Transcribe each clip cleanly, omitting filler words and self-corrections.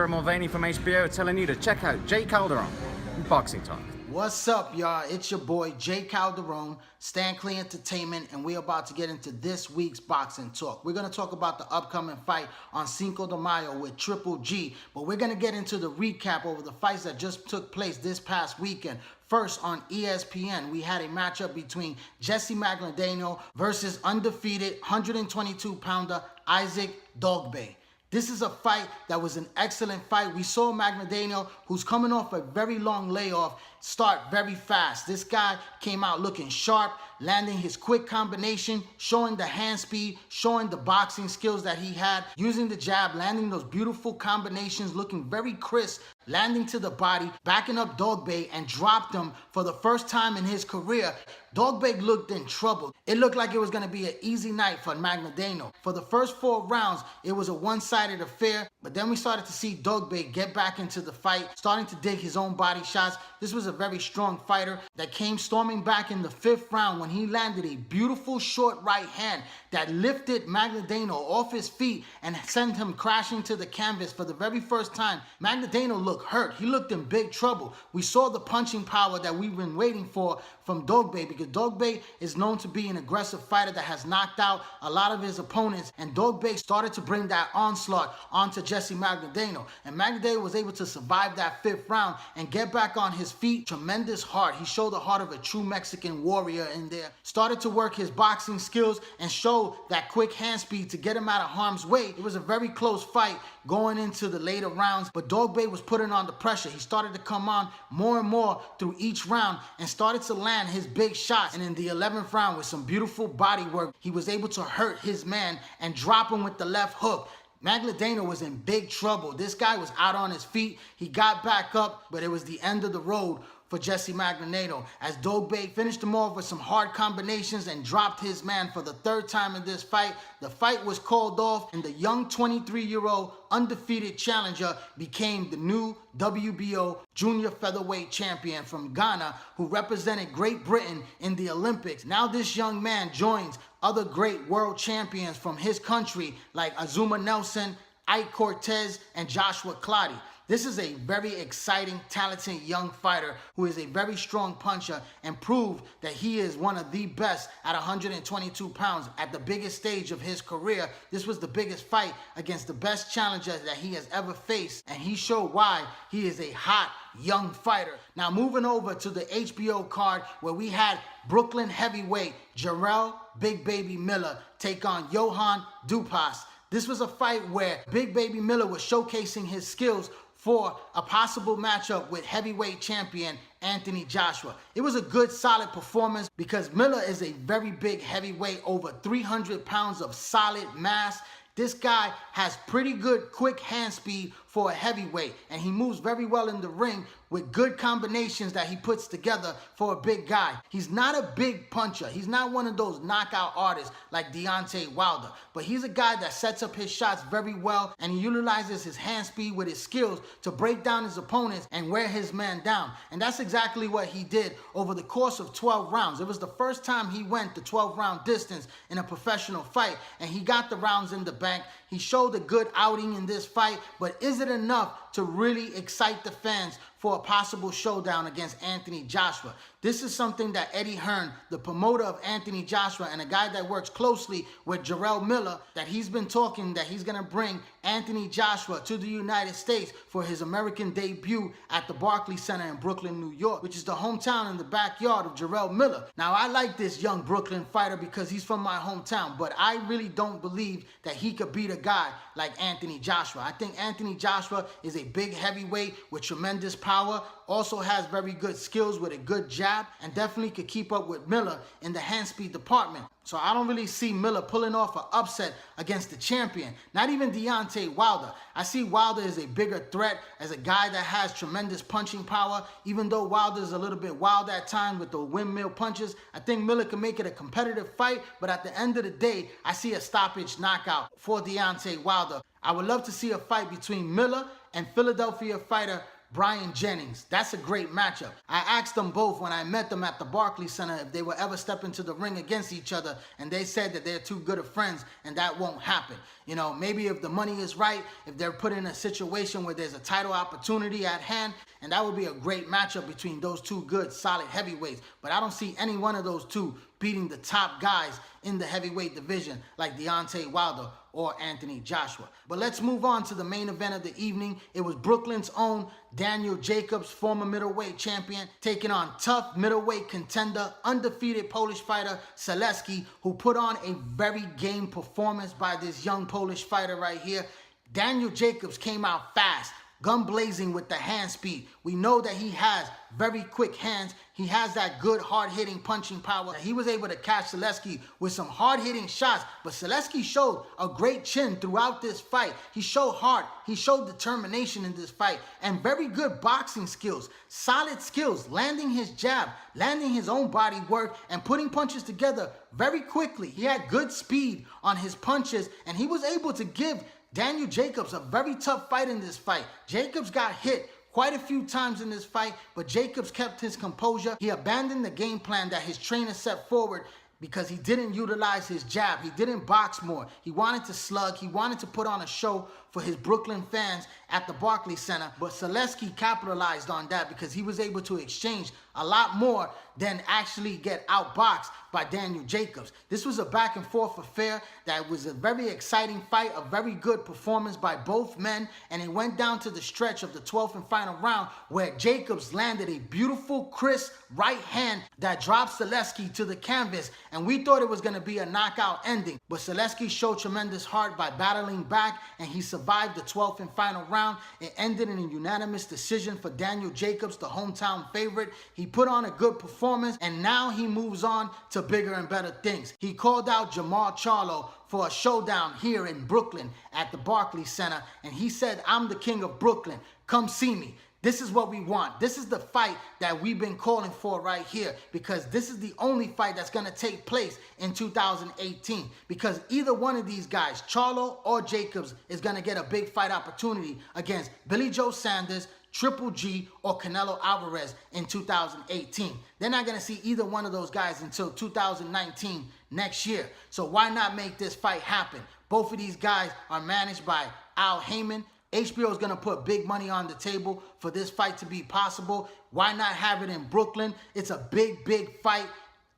Jermall from HBO telling you to check out J. Calderon Boxing Talk. What's up, y'all? It's your boy, J. Calderon, Stan Clee Entertainment, and we're about to get into this week's boxing talk. We're going to talk about the upcoming fight on Cinco de Mayo with Triple G, but we're going to get into the recap over the fights that just took place this past weekend. First, on ESPN, we had a matchup between Jessie Magdaleno versus undefeated 122-pounder Isaac Dogboe. This is a fight that was an excellent fight. We saw Magdaleno, who's coming off a very long layoff, start very fast. This guy came out looking sharp, landing his quick combination, showing the hand speed, showing the boxing skills that he had, using the jab, landing those beautiful combinations, looking very crisp, landing to the body, backing up Dogboe and dropped him for the first time in his career. Dogboe looked in trouble. It looked like it was going to be an easy night for Magdaleno. For the first 4 rounds, it was a one-sided affair, but then we started to see Dogboe get back into the fight, starting to dig his own body shots. This was a very strong fighter that came storming back in the 5th round when he landed a beautiful short right hand that lifted Magdaleno off his feet and sent him crashing to the canvas for the very first time. Magdaleno looked hurt. He looked in big trouble. We saw the punching power that we've been waiting for from Dogboe, because Dogboe is known to be an aggressive fighter that has knocked out a lot of his opponents, and Dogboe started to bring that onslaught onto Jessie Magdaleno, and Magdaleno was able to survive that 5th round and get back on his feet. Tremendous heart. He showed the heart of a true Mexican warrior in there. Started to work his boxing skills and show that quick hand speed to get him out of harm's way. It was a very close fight going into the later rounds, but Dogboe was putting on the pressure. He started to come on more and more through each round and started to land his big shots. And in the 11th round, with some beautiful body work, he was able to hurt his man and drop him with the left hook. Magdaleno was in big trouble. This guy was out on his feet. He got back up, but it was the end of the road for Jessie Magdaleno, as Dogboe finished him off with some hard combinations and dropped his man for the 3rd time in this fight. The fight was called off, and the young 23-year-old undefeated challenger became the new WBO junior featherweight champion from Ghana, who represented Great Britain in the Olympics. Now this young man joins other great world champions from his country like Azuma Nelson, Ike Cortez, and Joshua Clottey. This is a very exciting, talented young fighter who is a very strong puncher and proved that he is one of the best at 122 pounds at the biggest stage of his career. This was the biggest fight against the best challenger that he has ever faced, and he showed why he is a hot young fighter. Now moving over to the HBO card, where we had Brooklyn heavyweight Jarrell Big Baby Miller take on Johann Dupas. This was a fight where Big Baby Miller was showcasing his skills for a possible matchup with heavyweight champion Anthony Joshua. It was a good, solid performance because Miller is a very big heavyweight, over 300 pounds of solid mass. This guy has pretty good quick hand speed for a heavyweight, and he moves very well in the ring with good combinations that he puts together for a big guy. He's not a big puncher. He's not one of those knockout artists like Deontay Wilder, but he's a guy that sets up his shots very well, and he utilizes his hand speed with his skills to break down his opponents and wear his man down. And that's exactly what he did over the course of 12 rounds. It was the first time he went the 12-round distance in a professional fight, and he got the rounds in the bank. He showed a good outing in this fight, but is it enough to really excite the fans for a possible showdown against Anthony Joshua? This is something that Eddie Hearn, the promoter of Anthony Joshua and a guy that works closely with Jarrell Miller, that he's been talking that he's going to bring Anthony Joshua to the United States for his American debut at the Barclays Center in Brooklyn, New York, which is the hometown and the backyard of Jarrell Miller. Now, I like this young Brooklyn fighter because he's from my hometown, but I really don't believe that he could beat a guy like Anthony Joshua. I think Anthony Joshua is a big heavyweight with tremendous power, also has very good skills with a good jab, and definitely could keep up with Miller in the hand speed department. So I don't really see Miller pulling off an upset against the champion, not even Deontay Wilder. I see Wilder as a bigger threat, as a guy that has tremendous punching power. Even though Wilder is a little bit wild at times with the windmill punches, I think Miller can make it a competitive fight, but at the end of the day, I see a stoppage knockout for Deontay Wilder. I would love to see a fight between Miller and Philadelphia fighter Brian Jennings. That's a great matchup. I asked them both when I met them at the Barclays Center if they will ever step into the ring against each other, and they said that they're too good of friends and that won't happen. You know, maybe if the money is right, if they're put in a situation where there's a title opportunity at hand, and that would be a great matchup between those two good, solid heavyweights. But I don't see any one of those two beating the top guys in the heavyweight division like Deontay Wilder or Anthony Joshua. But let's move on to the main event of the evening. It was Brooklyn's own Daniel Jacobs, former middleweight champion, taking on tough middleweight contender, undefeated Polish fighter Sulecki, who put on a very game performance by this young Polish fighter right here. Daniel Jacobs came out fast, gun blazing with the hand speed. We know that he has very quick hands. He has that good hard-hitting punching power. He was able to catch Sulecki with some hard-hitting shots, but Sulecki showed a great chin throughout this fight. He showed heart, he showed determination in this fight, and very good boxing skills, solid skills, landing his jab, landing his own body work, and putting punches together very quickly. He had good speed on his punches, and he was able to give Daniel Jacobs a very tough fight in this fight. Jacobs got hit quite a few times in this fight, but Jacobs kept his composure. He abandoned the game plan that his trainer set forward because he didn't utilize his jab. He didn't box more. He wanted to slug. He wanted to put on a show for his Brooklyn fans at the Barclays Center. But Sulecki capitalized on that because he was able to exchange a lot more than actually get outboxed by Daniel Jacobs. This was a back and forth affair that was a very exciting fight, a very good performance by both men, and it went down to the stretch of the 12th and final round where Jacobs landed a beautiful, crisp right hand that dropped Sulecki to the canvas, and we thought it was going to be a knockout ending. But Sulecki showed tremendous heart by battling back, and he survived the 12th and final round. It ended in a unanimous decision for Daniel Jacobs, the hometown favorite. He put on a good performance, and now he moves on to bigger and better things. He called out Jermall Charlo for a showdown here in Brooklyn at the Barclays Center, and he said, "I'm the king of Brooklyn. Come see me. This is what we want. This is the fight that we've been calling for right here, because this is the only fight that's going to take place in 2018, because either one of these guys, Charlo or Jacobs, is going to get a big fight opportunity against Billy Joe Sanders, Triple G, or Canelo Alvarez in 2018. They're not going to see either one of those guys until 2019, next year. So why not make this fight happen? Both of these guys are managed by Al Heyman. HBO is going to put big money on the table for this fight to be possible. Why not have it in Brooklyn? It's a big, big fight.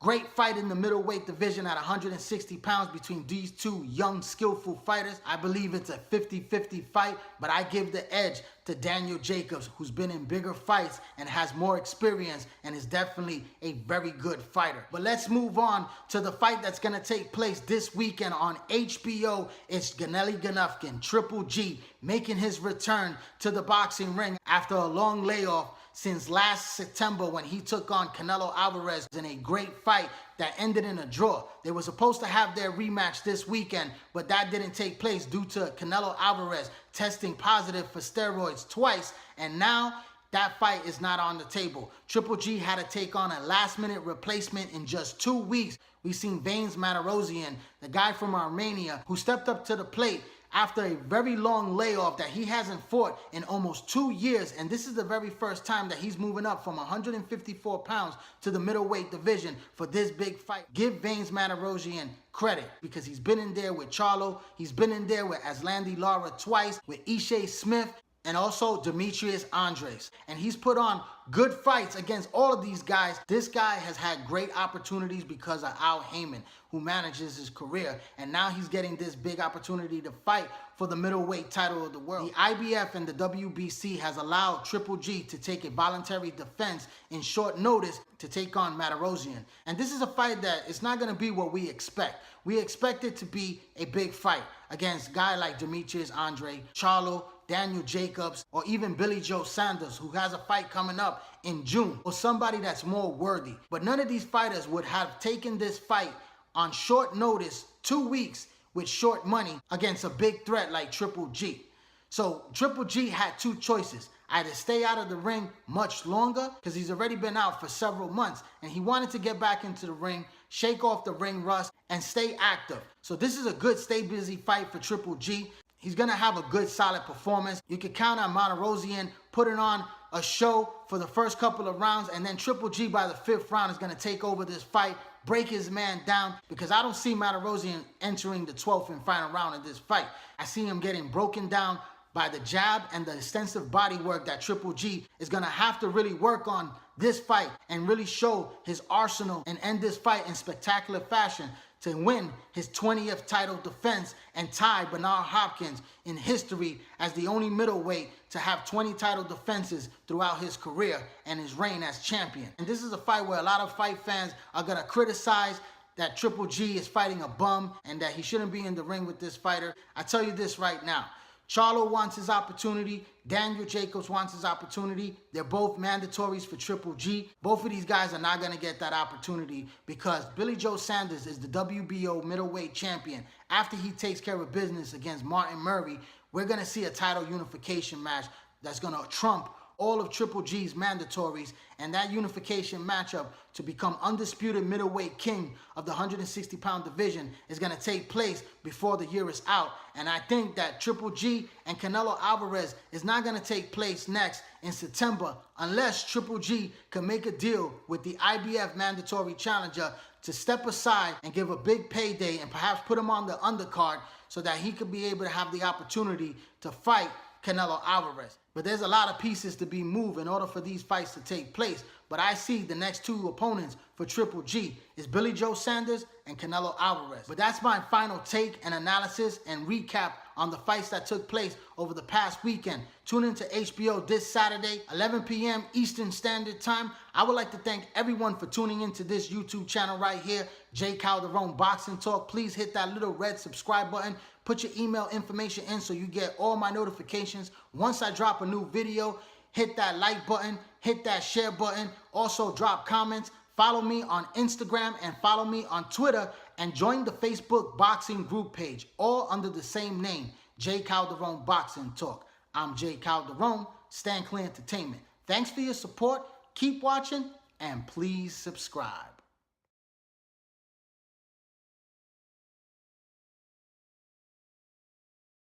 Great fight in the middleweight division at 160 pounds between these two young, skillful fighters. I believe it's a 50-50 fight, but I give the edge to Daniel Jacobs, who's been in bigger fights and has more experience and is definitely a very good fighter. But let's move on to the fight that's going to take place this weekend on HBO. It's Gennady Golovkin, Triple G, making his return to the boxing ring after a long layoff since last September when he took on Canelo Alvarez in a great fight that ended in a draw. They were supposed to have their rematch this weekend, but that didn't take place due to Canelo Alvarez testing positive for steroids twice, and now that fight is not on the table. Triple G had to take on a last-minute replacement in just 2 weeks. We've seen Martirosyan, the guy from Armenia, who stepped up to the plate after a very long layoff that he hasn't fought in almost 2 years, and this is the very first time that he's moving up from 154 pounds to the middleweight division for this big fight. Give Martirosyan credit, because he's been in there with Charlo, he's been in there with Aslandi Lara twice, with Ishe Smith, and also Demetrius Andres. And he's put on good fights against all of these guys. This guy has had great opportunities because of Al Heyman, who manages his career. And now he's getting this big opportunity to fight for the middleweight title of the world. The IBF and the WBC has allowed Triple G to take a voluntary defense in short notice to take on Martirosyan. And this is a fight that it's not going to be what we expect. We expect it to be a big fight against a guy like Demetrius Andres, Charlo, Daniel Jacobs, or even Billy Joe Sanders, who has a fight coming up in June, or somebody that's more worthy. But none of these fighters would have taken this fight on short notice, 2 weeks, with short money against a big threat like Triple G. So Triple G had two choices: either stay out of the ring much longer, because he's already been out for several months, and he wanted to get back into the ring, shake off the ring rust, and stay active. So this is a good stay busy fight for Triple G. He's going to have a good, solid performance. You can count on Martirosyan putting on a show for the first couple of rounds, and then Triple G by the 5th round is going to take over this fight, break his man down, because I don't see Martirosyan entering the 12th and final round of this fight. I see him getting broken down by the jab and the extensive body work that Triple G is going to have to really work on this fight and really show his arsenal and end this fight in spectacular fashion to win his 20th title defense and tie Bernard Hopkins in history as the only middleweight to have 20 title defenses throughout his career and his reign as champion. And this is a fight where a lot of fight fans are going to criticize that Triple G is fighting a bum and that he shouldn't be in the ring with this fighter. I tell you this right now. Charlo wants his opportunity. Daniel Jacobs wants his opportunity. They're both mandatories for Triple G. Both of these guys are not going to get that opportunity because Billy Joe Saunders is the WBO middleweight champion. After he takes care of business against Martin Murray, we're going to see a title unification match that's going to trump all of Triple G's mandatories, and that unification matchup to become undisputed middleweight king of the 160-pound division is going to take place before the year is out. And I think that Triple G and Canelo Alvarez is not going to take place next in September unless Triple G can make a deal with the IBF mandatory challenger to step aside and give a big payday and perhaps put him on the undercard so that he could be able to have the opportunity to fight Canelo Alvarez. But there's a lot of pieces to be moved in order for these fights to take place. But I see the next two opponents for Triple G is Billy Joe Saunders and Canelo Alvarez. But that's my final take and analysis and recap on the fights that took place over the past weekend. Tune into HBO this Saturday, 11 p.m. Eastern Standard Time. I would like to thank everyone for tuning into this YouTube channel right here, J. Calderon Boxing Talk. Please hit that little red subscribe button. Put your email information in so you get all my notifications once I drop a new video. Hit that like button, hit that share button. Also drop comments. Follow me on Instagram and follow me on Twitter and join the Facebook boxing group page, all under the same name, J. Calderon Boxing Talk. I'm J. Calderon, Stand Clear Entertainment. Thanks for your support. Keep watching and please subscribe.